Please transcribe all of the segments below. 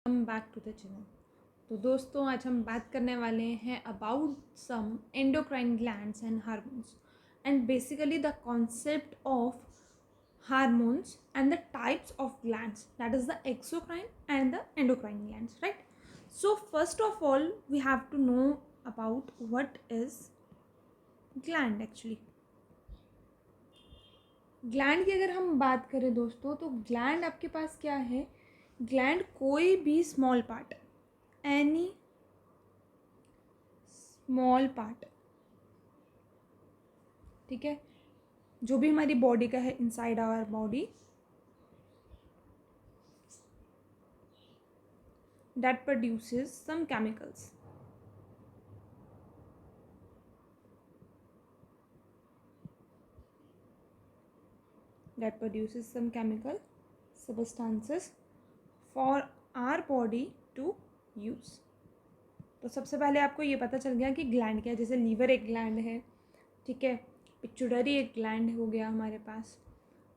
Welcome back to the channel. तो दोस्तों आज हम बात करने वाले हैं about some endocrine glands and hormones and basically the concept of hormones and the types of glands, that is the exocrine and the endocrine glands, right? So first of all we have to know about what is gland actually. Gland की अगर हम बात करें दोस्तों, तो gland आपके पास क्या है? ग्लैंड कोई भी small part, any small part, ठीक है, जो भी हमारी बॉडी का है, inside our body, that produces some chemicals. that produces some chemical substances for our body to use। तो सबसे पहले आपको ये पता चल गया कि ग्लैंड क्या है। जैसे लीवर एक ग्लैंड है, ठीक है, पिट्यूटरी एक ग्लैंड हो गया हमारे पास,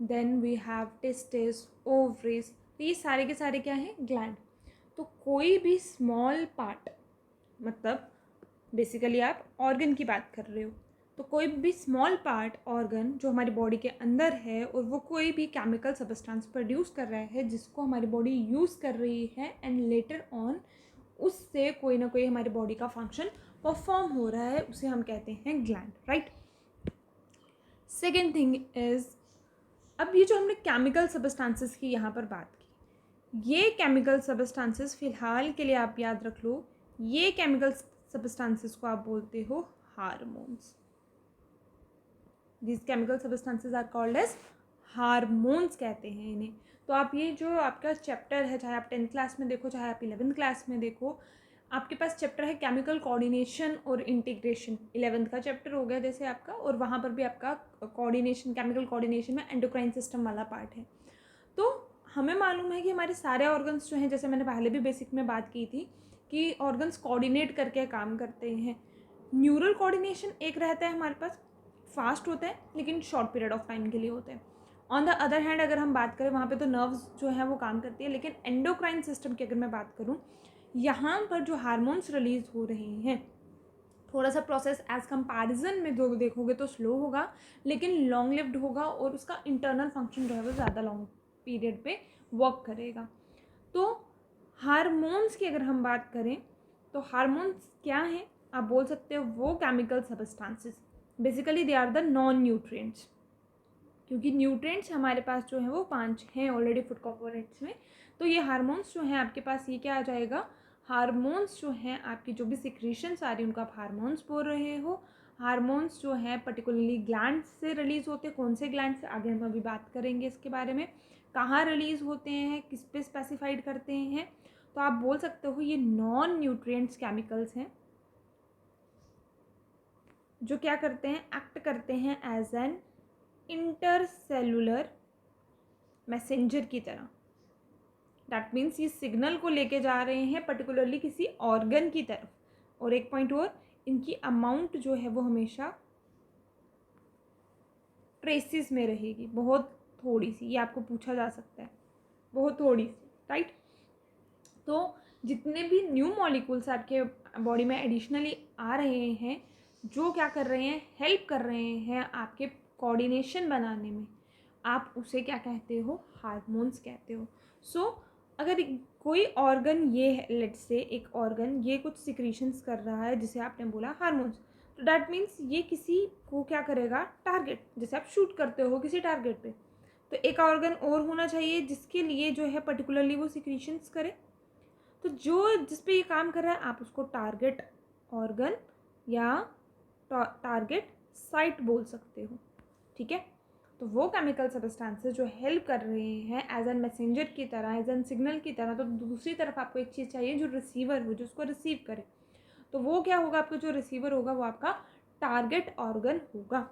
then we have testis, ovaries, तो ये सारे के सारे क्या हैं? ग्लैंड। तो कोई भी स्मॉल पार्ट, मतलब बेसिकली आप ऑर्गन की बात कर रहे हो, तो कोई भी स्मॉल पार्ट ऑर्गन जो हमारी बॉडी के अंदर है और वो कोई भी केमिकल सब्सटेंस प्रोड्यूस कर रहा है जिसको हमारी बॉडी यूज़ कर रही है, एंड लेटर ऑन उससे कोई ना कोई हमारी बॉडी का फंक्शन परफॉर्म हो रहा है, उसे हम कहते हैं gland, right? Second thing is, अब ये जो हमने केमिकल सब्सटेंसेस की यहाँ पर बात की, ये केमिकल सब्सटेंसेस फिलहाल के लिए आप याद रख लो, ये केमिकल सब्सटेंसेस को आप बोलते हो hormones. These chemical substances are called as hormones कहते हैं इन्हें। तो आप ये जो आपका चैप्टर है, चाहे आप 10th क्लास में देखो चाहे आप 11th क्लास में देखो, आपके पास चैप्टर है केमिकल कोऑर्डिनेशन और इंटीग्रेशन। 11th का चैप्टर हो गया जैसे आपका, और वहाँ पर भी आपका कोऑर्डिनेशन, केमिकल कोऑर्डिनेशन में एंडोक्राइन सिस्टम वाला पार्ट है। तो हमें मालूम है कि हमारे सारे ऑर्गन्स जो हैं, जैसे मैंने पहले भी बेसिक में बात की थी कि ऑर्गन्स कोऑर्डिनेट करके काम करते हैं। न्यूरल कोऑर्डिनेशन एक रहता है हमारे पास, फास्ट होता है लेकिन शॉर्ट पीरियड ऑफ टाइम के लिए होता है। ऑन द अदर हैंड अगर हम बात करें, वहाँ पे तो नर्व्स जो है वो काम करती है, लेकिन एंडोक्राइन सिस्टम की अगर मैं बात करूँ, यहाँ पर जो हार्मोन्स रिलीज हो रहे हैं, थोड़ा सा प्रोसेस एज कंपैरिजन में जो देखोगे तो स्लो होगा, लेकिन लॉन्ग लिव्ड होगा और उसका इंटरनल फंक्शन जो है वो ज़्यादा लॉन्ग पीरियड पे वर्क करेगा। तो हार्मोन्स की अगर हम बात करें, तो हार्मोन्स क्या हैं? आप बोल सकते हो वो chemical substances, basically they are the non nutrients, क्योंकि न्यूट्रिएंट्स हमारे पास जो है वो 5 हैं ऑलरेडी फूड कंपोनेंट्स में। तो ये हार्मोन्स जो हैं आपके पास, ये क्या आ जाएगा? हार्मोन्स जो हैं आपकी जो भी सिक्रीशंस आ रही हैं उनको आप हार्मोन्स बोल रहे हो। हार्मोन्स जो हैं पर्टिकुलरली ग्लैंड से रिलीज़ होते हैं। कौन से ग्लैंड से, आगे हम अभी बात करेंगे इसके बारे में, कहाँ रिलीज़ होते हैं, किस पे स्पेसिफाइड करते हैं। तो आप बोल सकते हो ये नॉन न्यूट्रिएंट्स केमिकल्स हैं जो क्या करते हैं? एक्ट करते हैं एज एन इंटरसेलुलर मैसेंजर की तरह। दैट मीन्स ये सिग्नल को लेके जा रहे हैं पर्टिकुलरली किसी ऑर्गन की तरफ। और एक पॉइंट और, इनकी अमाउंट जो है वो हमेशा ट्रेसिस में रहेगी, बहुत थोड़ी सी, ये आपको पूछा जा सकता है, बहुत थोड़ी सी, राइट? तो जितने भी न्यू मॉलिक्यूल्स आपके बॉडी में एडिशनली आ रहे हैं, जो क्या कर रहे हैं? हेल्प कर रहे हैं आपके कोऑर्डिनेशन बनाने में, आप उसे क्या कहते हो? हार्मोन्स कहते हो। सो अगर कोई ऑर्गन ये है, लेट्स से एक ऑर्गन ये कुछ सिक्रीशंस कर रहा है जिसे आपने बोला हार्मोन्स, तो डैट मीन्स ये किसी को क्या करेगा? टारगेट, जैसे आप शूट करते हो किसी टारगेट पे, तो एक ऑर्गन और होना चाहिए जिसके लिए जो है पर्टिकुलरली वो सिक्रीशंस करे। तो जो जिस पे ये काम कर रहा है आप उसको टारगेट ऑर्गन या टारगेट साइट बोल सकते हो, ठीक है? तो वो केमिकल सब्सटेंसेस जो हेल्प कर रहे हैं एज एन मैसेंजर की तरह, एज एन सिग्नल की तरह। तो दूसरी तरफ आपको एक चीज़ चाहिए जो रिसीवर हो, जो उसको रिसीव करे। तो वो क्या होगा? आपका जो रिसीवर होगा वो आपका टारगेट ऑर्गन होगा।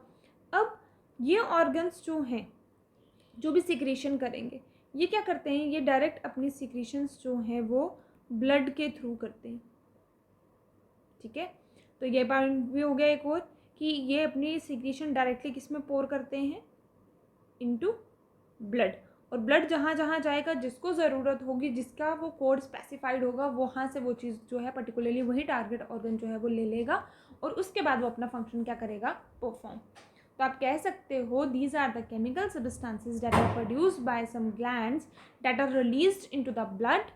अब ये ऑर्गन्स जो हैं, जो भी सिक्रीशन करेंगे, ये क्या करते हैं? ये डायरेक्ट अपनी सिक्रीशंस जो हैं वो ब्लड के थ्रू करते हैं, ठीक है? तो ये पॉइंट भी हो गया एक और, कि ये अपनी सिक्रीशन डायरेक्टली किस में पोर करते हैं? Into blood. और ब्लड जहाँ जहाँ जाएगा, जिसको ज़रूरत होगी, जिसका वो कोड स्पेसिफाइड होगा, वहाँ से वो चीज़ जो है पर्टिकुलरली वही टारगेट ऑर्गन जो है वो ले लेगा और उसके बाद वो अपना फंक्शन क्या करेगा, परफॉर्म। तो आप कह सकते हो these are the chemical substances that are produced by some glands that are released into the blood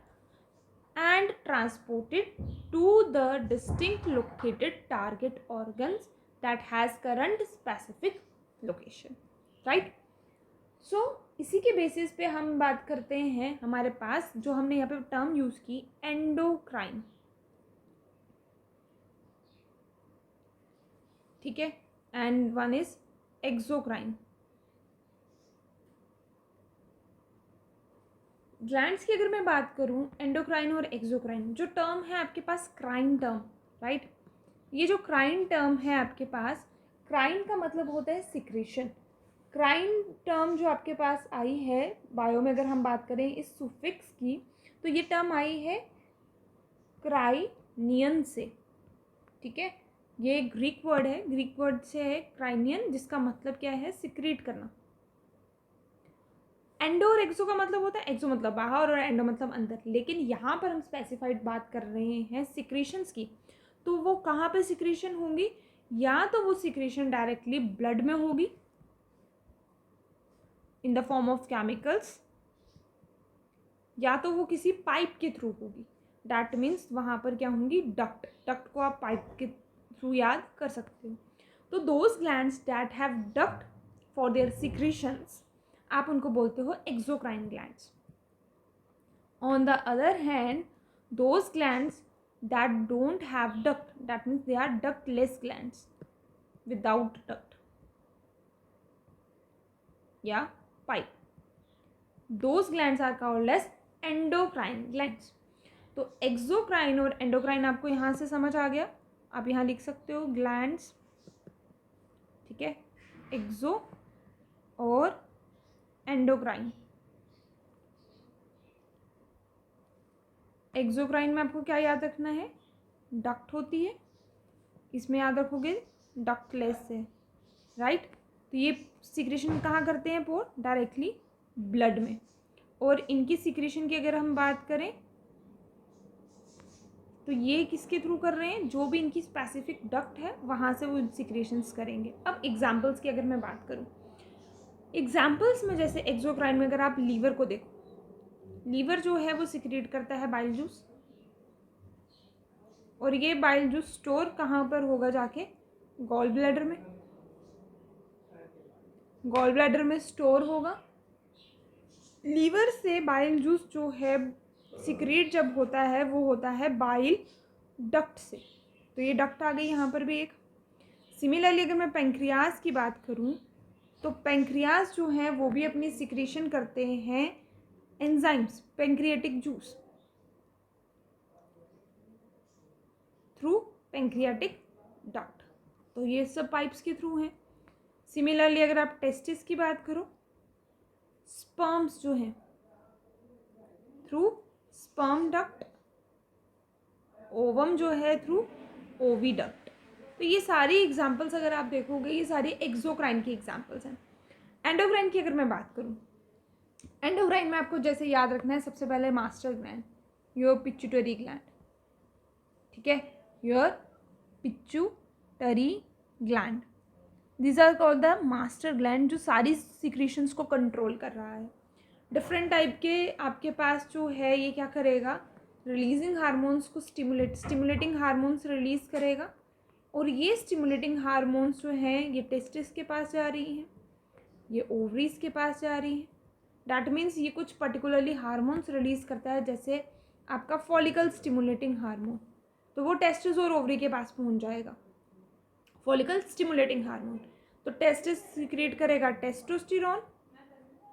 and transported to the distinct located target organs that has current specific location, right? So इसी के basis पे हम बात करते हैं, हमारे पास जो हमने यहाँ पे टर्म यूज की एंडोक्राइन, ठीक है, and one is exocrine. Glands की अगर मैं बात करूं, एंडोक्राइन और एक्सोक्राइन, जो टर्म है आपके पास क्राइन टर्म, राइट? ये जो क्राइन टर्म है आपके पास, क्राइन का मतलब होता है सिक्रेशन। क्राइन टर्म जो आपके पास आई है बायो में, अगर हम बात करें इस सुफिक्स की, तो ये टर्म आई है क्राइनियन से, ठीक है। ये ग्रीक वर्ड है, ग्रीक वर्ड से है क्राइनियन, जिसका मतलब क्या है, सिक्रीट करना। एंडो और एक्सो का मतलब होता है, एक्सो मतलब बाहर और एंडो मतलब अंदर, लेकिन यहाँ पर हम स्पेसिफाइड बात कर रहे हैं सिक्रीशंस की। तो वो कहाँ पे सिक्रीशन होंगी, या तो वो सिक्रीशन डायरेक्टली ब्लड में होगी in the form of chemicals, या तो वो किसी पाइप के थ्रू होगी। डैट मीन्स वहाँ पर क्या होंगी, डक्ट। डक्ट को आप पाइप के थ्रू याद कर सकते हो। तो those glands that have duct for their secretions, आप उनको बोलते हो exocrine glands. On the other hand, those glands that don't have duct, that means they are ductless glands, without duct या pipe, those glands are called as endocrine glands. तो exocrine और endocrine आपको यहाँ से समझ आ गया, आप यहाँ लिख सकते हो ग्लैंड्स, ठीक है, एक्सो और एंडोक्राइन। एक्सोक्राइन में आपको क्या याद रखना है, डक्ट होती है, इसमें याद रखोगे डक्टलेस है, राइट। तो ये सिक्रेशन कहाँ करते हैं, पोर डायरेक्टली ब्लड में। और इनकी सिक्रेशन की अगर हम बात करें तो ये किसके थ्रू कर रहे हैं, जो भी इनकी स्पेसिफिक डक्ट है वहाँ से वो सिक्रेशंस करेंगे। अब एग्जाम्पल्स की अगर मैं बात करूँ, एग्जाम्पल्स में जैसे एक्सोक्राइन में अगर आप लीवर को देखो, लीवर जो है वो सिक्रेट करता है बाइल जूस, और ये बाइल जूस स्टोर कहाँ पर होगा, जाके गॉल ब्लैडर में, गॉल ब्लैडर में स्टोर होगा। लीवर से बाइल जूस जो है सिक्रेट जब होता है वो होता है बाइल डक्ट से, तो ये डक्ट आ गई यहाँ पर भी एक। सिमिलरली अगर मैं पेंक्रियाज की बात करूँ, तो पेंक्रियाज जो है वो भी अपनी सिक्रेशन करते हैं enzymes, pancreatic juice, through pancreatic duct. तो ये सब पाइप्स के थ्रू हैं। सिमिलरली अगर आप टेस्टिस की बात करो, स्पर्म्स जो हैं थ्रू स्पर्म डक्ट, ओवम जो है थ्रू ओविडक्ट। तो ये सारी एग्जांपल्स अगर आप देखोगे, ये सारी एक्सोक्राइन की एग्जांपल्स हैं। एंडोक्राइन की अगर मैं बात करूँ, एंडोक्राइन में आपको जैसे याद रखना है, सबसे पहले master gland, your pituitary gland, ठीक है, your pituitary gland, these are called the master gland, जो सारी सिक्रीशंस को कंट्रोल कर रहा है। डिफरेंट टाइप के आपके पास जो है ये क्या करेगा, रिलीजिंग हार्मोन्स को स्टिमुलेटिंग हार्मोन्स रिलीज करेगा, और ये स्टिमुलेटिंग हार्मोन्स जो हैं ये टेस्टिस के पास जा रही हैं, ये ओवरीज के पास जा रही हैं। डैट मीन्स ये कुछ पर्टिकुलरली हार्मोन्स रिलीज करता है, जैसे आपका फॉलिकल स्टिमुलेटिंग हार्मोन, तो वो टेस्टिस और ओवरी के पास पहुंच जाएगा, फॉलिकल स्टिमुलेटिंग हार्मोन। तो टेस्टिस सीक्रेट करेगा टेस्टोस्टेरोन,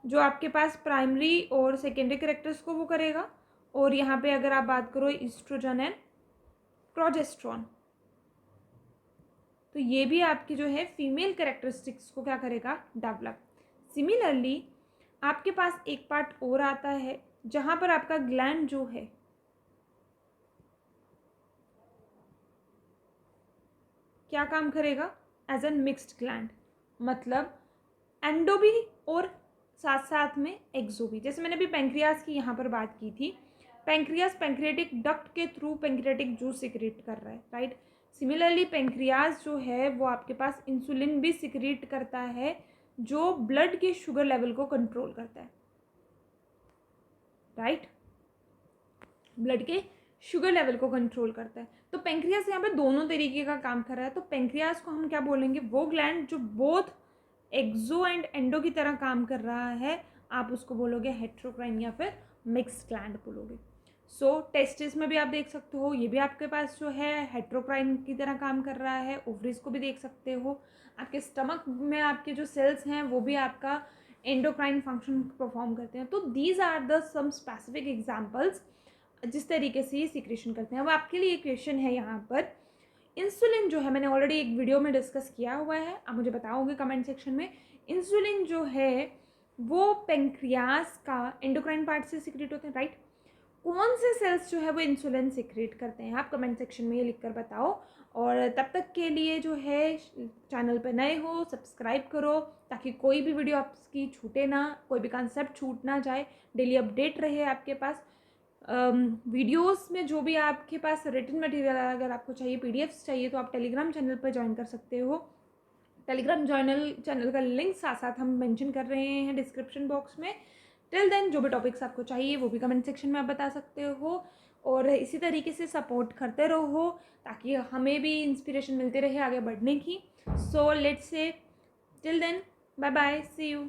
जो आपके पास प्राइमरी और सेकेंडरी कैरेक्टर्स को वो करेगा, और यहाँ पे अगर आप बात करो ईस्ट्रोजन एंड प्रोजेस्ट्रॉन, तो ये भी आपकी जो है फीमेल कैरेक्टरिस्टिक्स को क्या करेगा, डेवलप। सिमिलरली आपके पास एक पार्ट और आता है जहाँ पर आपका ग्लैंड जो है क्या काम करेगा, एज एन मिक्स्ड ग्लैंड, मतलब एंडो भी और साथ साथ में एक्सो भी। जैसे मैंने अभी पेंक्रियाज की यहाँ पर बात की थी, पेंक्रियाज पेंक्रियाटिक डक्ट के थ्रू पेंक्रियाटिक जूस सिक्रेट कर रहा है, राइट। सिमिलरली पेंक्रियाज जो है वो आपके पास इंसुलिन भी सिक्रेट करता है, जो ब्लड के शुगर लेवल को कंट्रोल करता है, राइट, ब्लड के शुगर लेवल को कंट्रोल करता है। तो पेंक्रियाज यहाँ पे दोनों तरीके का काम कर रहा है। तो पेंक्रियाज को हम क्या बोलेंगे, वो ग्लैंड जो बोथ एक्सो एंड एंडो की तरह काम कर रहा है, आप उसको बोलोगे हेट्रोक्राइन या फिर मिक्स्ड ग्लैंड बोलोगे। सो टेस्टिस में भी आप देख सकते हो, ये भी आपके पास जो है हेट्रोक्राइन की तरह काम कर रहा है। ओवरीज को भी देख सकते हो, आपके स्टमक में आपके जो सेल्स हैं वो भी आपका एंडोक्राइन फंक्शन परफॉर्म करते हैं। तो these are the some specific examples जिस तरीके से ये सिक्रेशन करते हैं। अब आपके लिए क्वेश्चन है यहाँ पर, इंसुलिन जो है मैंने ऑलरेडी एक वीडियो में डिस्कस किया हुआ है, आप मुझे बताओगे कमेंट सेक्शन में, इंसुलिन जो है वो पेंक्रियाज का एंडोक्राइन पार्ट से सिक्रेट होते हैं, राइट। कौन से सेल्स जो है वो इंसुलिन सिक्रेट करते हैं, आप कमेंट सेक्शन में ये लिखकर बताओ। और तब तक के लिए जो है चैनल पर नए हो सब्सक्राइब करो, ताकि कोई भी वीडियो आपकी छूटे ना, कोई भी कॉन्सेप्ट छूट ना जाए, डेली अपडेट रहे आपके पास। वीडियोस में जो भी आपके पास रिटन मटेरियल अगर आपको चाहिए, पीडीएफ्स चाहिए, तो आप टेलीग्राम चैनल पर ज्वाइन कर सकते हो। टेलीग्राम चैनल का लिंक साथ साथ हम मेंशन कर रहे हैं डिस्क्रिप्शन बॉक्स में। टिल देन जो भी टॉपिक्स आपको चाहिए वो भी कमेंट सेक्शन में आप बता सकते हो, और इसी तरीके से सपोर्ट करते रहो ताकि हमें भी इंस्पिरेशन मिलती रहे आगे बढ़ने की। So let's say till then bye bye, see you.